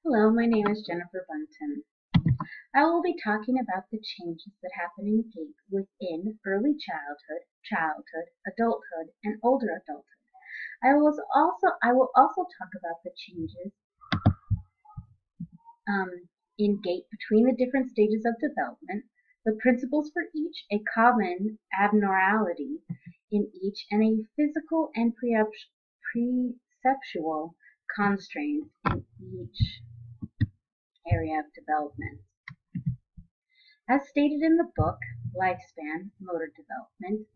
Hello, my name is Jennifer Bunton. I will be talking about the changes that happen in gait within early childhood, adulthood, and older adulthood. I will also talk about the changes um, in gait between the different stages of development, the principles for each, a common abnormality in each, and a physical and preceptual constraints in each area of development. As stated in the book, Lifespan Motor Development,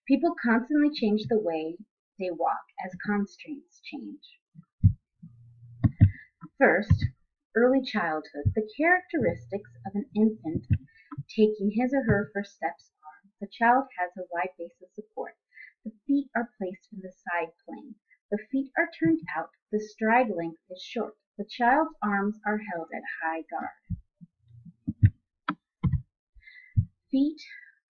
people constantly change the way they walk as constraints change. First, early childhood. The characteristics of an infant taking his or her first steps are: the child has a wide base of support. The feet are placed in the side plane. The feet are turned out. The stride length is short. The child's arms are held at high guard. Feet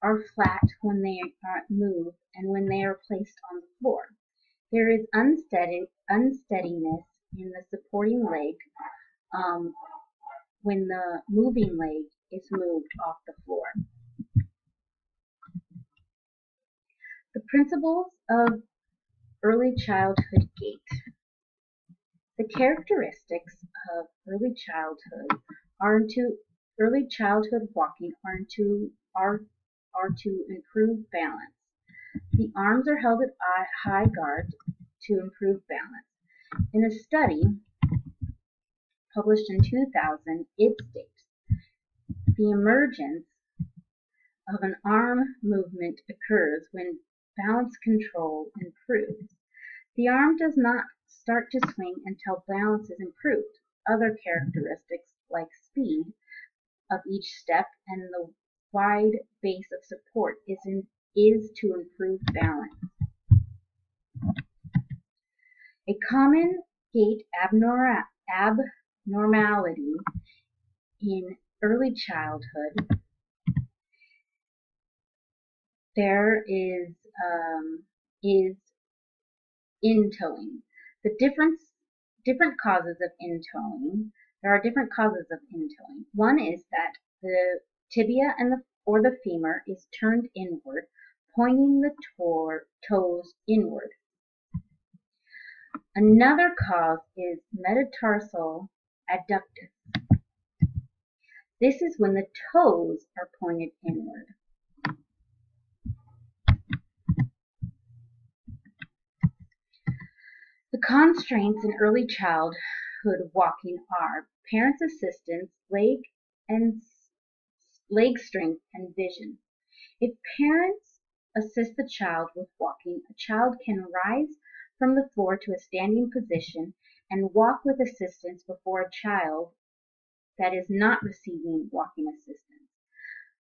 are flat when they are moved and when they are placed on the floor. There is unsteadiness in the supporting leg um, when the moving leg is moved off the floor. The principles of early childhood gait. The characteristics of are to early childhood walking are to improve balance. The arms are held at high guard to improve balance. In a study published in 2000, it states the emergence of an arm movement occurs when balance control improves. The arm does not start to swing until balance is improved. Other characteristics like speed of each step and the wide base of support is to improve balance. A common gait abnormality in early childhood there is in-toeing. The different causes of in-toeing. There are different causes of in-toeing. One is that the tibia or the femur is turned inward, pointing the toes inward. Another cause is metatarsal adductus. This is when the toes are pointed inward. The constraints in early childhood walking are parents' assistance, leg strength, and vision. If parents assist the child with walking, a child can rise from the floor to a standing position and walk with assistance before a child that is not receiving walking assistance.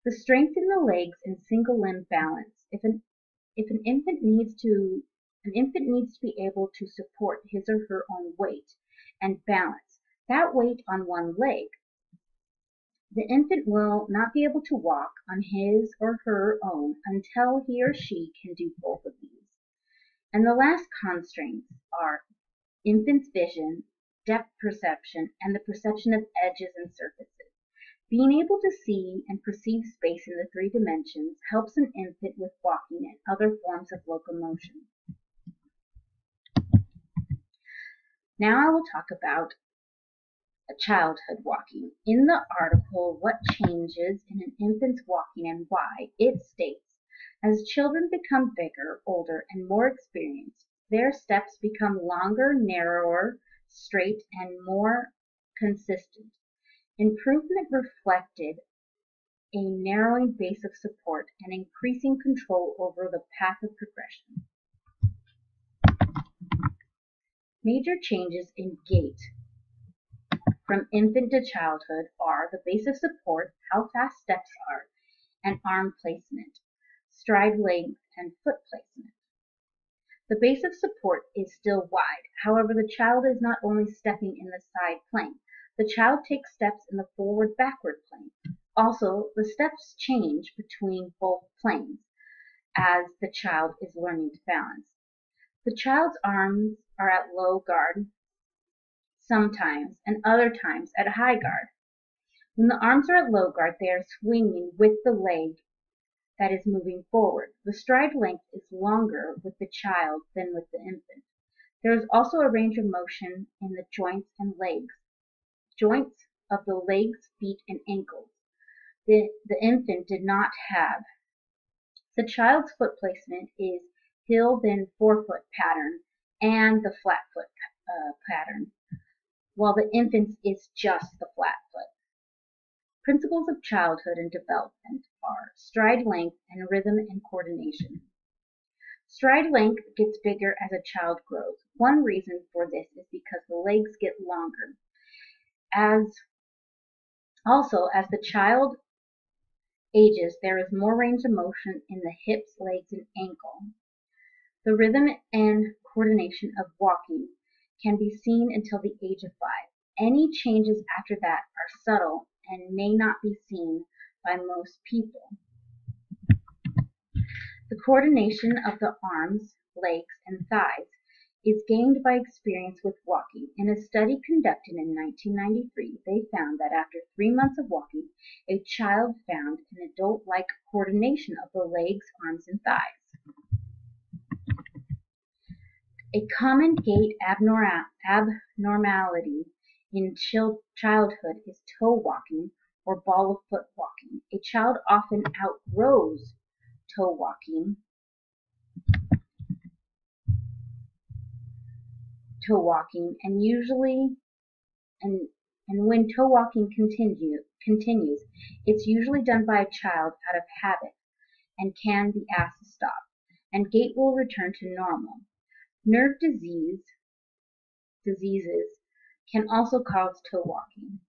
The strength in the legs and single limb balance. If an infant needs to be able to support his or her own weight and balance that weight on one leg. The infant will not be able to walk on his or her own until he or she can do both of these. And the last constraints are infant's vision, depth perception, and the perception of edges and surfaces. Being able to see and perceive space in the three dimensions helps an infant with walking and other forms of locomotion. Now I will talk about childhood walking. In the article, What Changes in an Infant's Walking and Why, it states, as children become bigger, older, and more experienced, their steps become longer, narrower, straight, and more consistent. Improvement reflected a narrowing base of support and increasing control over the path of progression. Major changes in gait from infant to childhood are the base of support, how fast steps are, and arm placement, stride length, and foot placement. The base of support is still wide. However, the child is not only stepping in the side plane. The child takes steps in the forward-backward plane. Also, the steps change between both planes as the child is learning to balance. The child's arms are at low guard. sometimes, and other times at high guard. When the arms are at low guard, they are swinging with the leg that is moving forward. The stride length is longer with the child than with the infant. There is also a range of motion in the joints and legs, joints of the legs, feet, and ankles. The infant did not have. The child's foot placement is heel then forefoot pattern and the flat foot pattern, while the infant's is just the flat foot. Principles of childhood and development are stride length and rhythm and coordination. Stride length gets bigger as a child grows. One reason for this is because the legs get longer. As the child ages, there is more range of motion in the hips, legs, and ankle. The rhythm and coordination of walking can be seen until the age of 5. Any changes after that are subtle and may not be seen by most people. The coordination of the arms, legs, and thighs is gained by experience with walking. In a study conducted in 1993, they found that after 3 months of walking, a child found an adult-like coordination of the legs, arms, and thighs. A common gait abnormality in childhood is toe walking or ball of foot walking. A child often outgrows toe walking and when toe walking continues, it's usually done by a child out of habit and can be asked to stop, and gait will return to normal. Nerve diseases can also cause toe walking.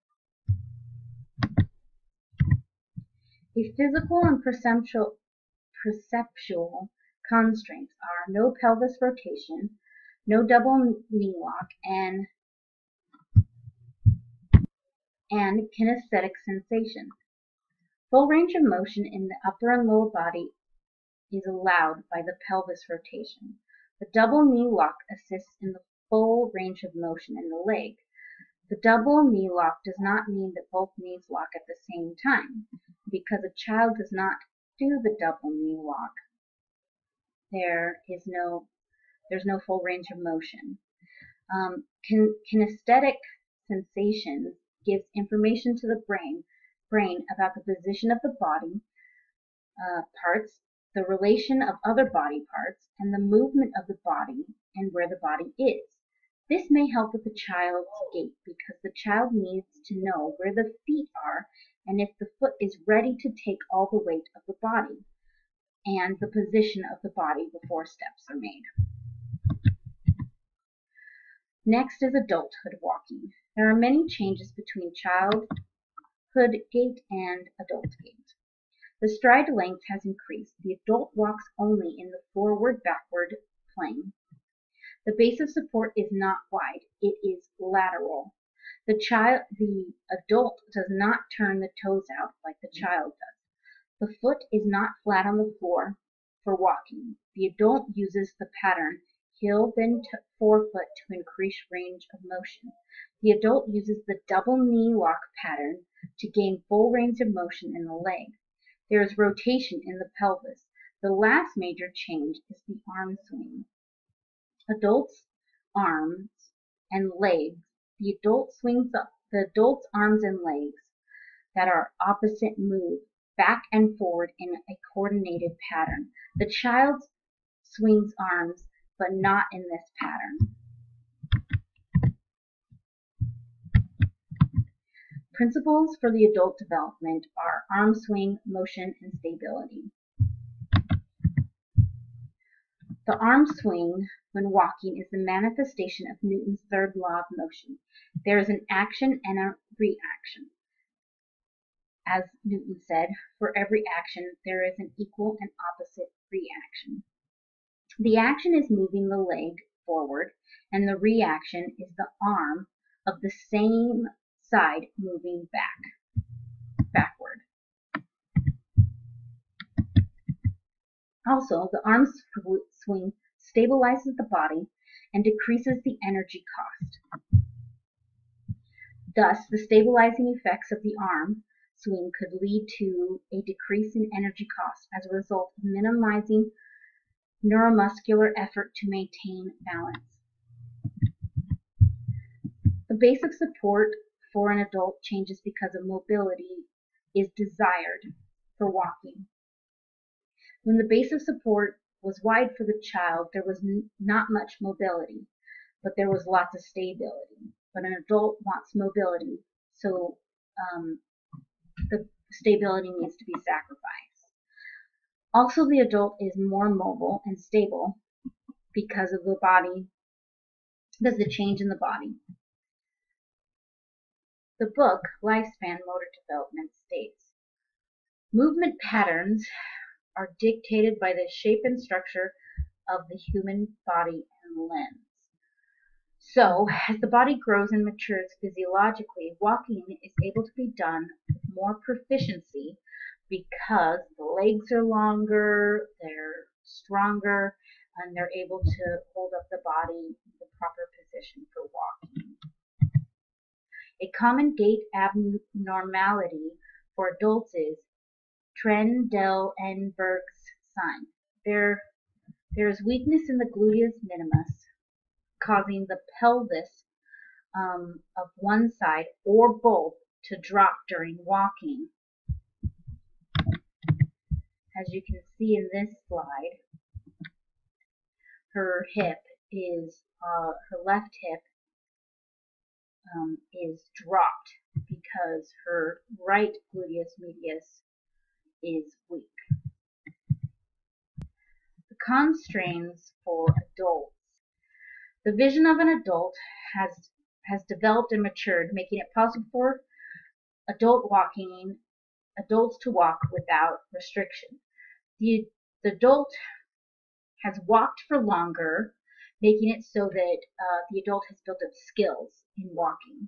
A physical and perceptual constraints are no pelvis rotation, no double knee lock, and kinesthetic sensation. Full range of motion in the upper and lower body is allowed by the pelvis rotation. The double knee lock assists in the full range of motion in the leg. The double knee lock does not mean that both knees lock at the same time. Because a child does not do the double knee lock, there's no full range of motion. Kinesthetic sensations gives information to the brain about the position of the body parts, the relation of other body parts, and the movement of the body and where the body is. This may help with the child's gait because the child needs to know where the feet are and if the foot is ready to take all the weight of the body and the position of the body before steps are made. Next is adulthood walking. There are many changes between childhood gait and adult gait. The stride length has increased. The adult walks only in the forward-backward plane. The base of support is not wide, it is lateral. The adult does not turn the toes out like the child does. The foot is not flat on the floor for walking. The adult uses the pattern heel then forefoot to increase range of motion. The adult uses the double knee lock pattern to gain full range of motion in the leg. There is rotation in the pelvis. The last major change is the arm swing. Adults' arms and legs. The adult's arms and legs that are opposite move back and forward in a coordinated pattern. The child swings arms, but not in this pattern. Principles for the adult development are arm swing, motion, and stability. The arm swing when walking is the manifestation of Newton's third law of motion. There is an action and a reaction. As Newton said, for every action there is an equal and opposite reaction. The action is moving the leg forward, and the reaction is the arm of the same side moving backward. Also, the arm swing stabilizes the body and decreases the energy cost. Thus, the stabilizing effects of the arm swing could lead to a decrease in energy cost as a result of minimizing neuromuscular effort to maintain balance. The base of support for an adult changes because of mobility is desired for walking. When the base of support was wide for the child, there was not much mobility, but there was lots of stability. But an adult wants mobility, so the stability needs to be sacrificed. Also, the adult is more mobile and stable because of the change in the body. The book, Lifespan Motor Development, states, movement patterns are dictated by the shape and structure of the human body and limbs. So, as the body grows and matures physiologically, walking is able to be done with more proficiency because the legs are longer, they're stronger, and they're able to hold up the body in the proper position for walking. A common gait abnormality for adults is Trendelenburg's sign. There is weakness in the gluteus minimus, causing the pelvis of one side or both to drop during walking. As you can see in this slide, her left hip is dropped because her right gluteus medius is weak. The constraints for adults. The vision of an adult has developed and matured, making it possible for adults to walk without restriction. The adult has walked for longer, making it so that the adult has built up skills in walking.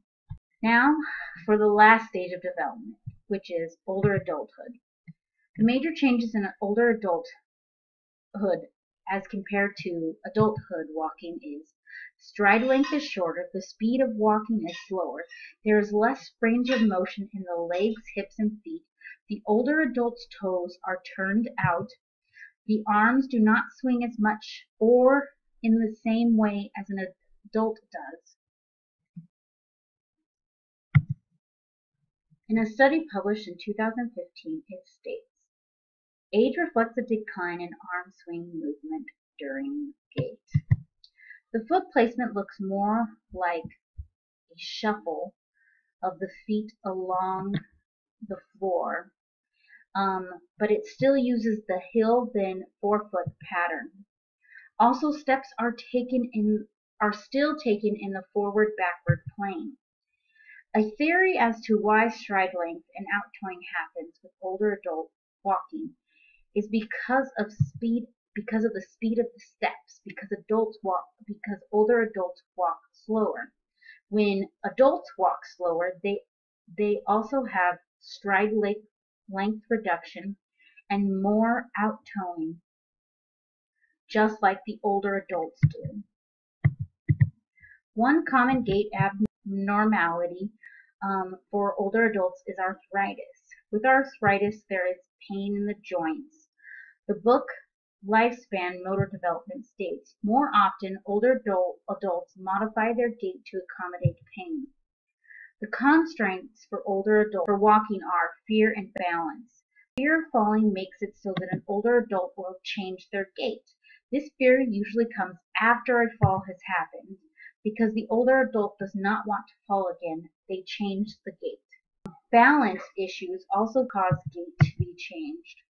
Now, for the last stage of development, which is older adulthood. The major changes in older adulthood as compared to adulthood walking is stride length is shorter, the speed of walking is slower, there is less range of motion in the legs, hips, and feet, the older adult's toes are turned out, the arms do not swing as much or in the same way as an adult does. In a study published in 2015, it states, age reflects a decline in arm swing movement during gait. The foot placement looks more like a shuffle of the feet along the floor, but it still uses the heel then forefoot pattern. Also, steps are still taken in the forward-backward plane. A theory as to why stride length and outtoeing happens with older adult walking is because of the speed of the steps, because older adults walk slower. When adults walk slower, they also have stride length reduction and more outtoeing, just like the older adults do. One common gait abnormality for older adults is arthritis. With arthritis, there is pain in the joints. The book Lifespan Motor Development states, more often older adults modify their gait to accommodate pain. The constraints for older adults for walking are fear and balance. Fear of falling makes it so that an older adult will change their gait. This fear usually comes after a fall has happened. Because the older adult does not want to fall again, they change the gait. Balance issues also cause gait to be changed.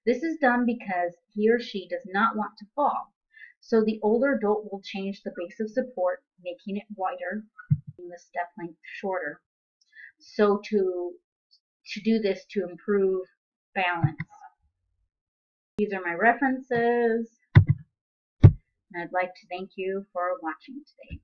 This is done because he or she does not want to fall. So the older adult will change the base of support, making it wider, making the step length shorter. So to do this to improve balance. These are my references, and I'd like to thank you for watching today.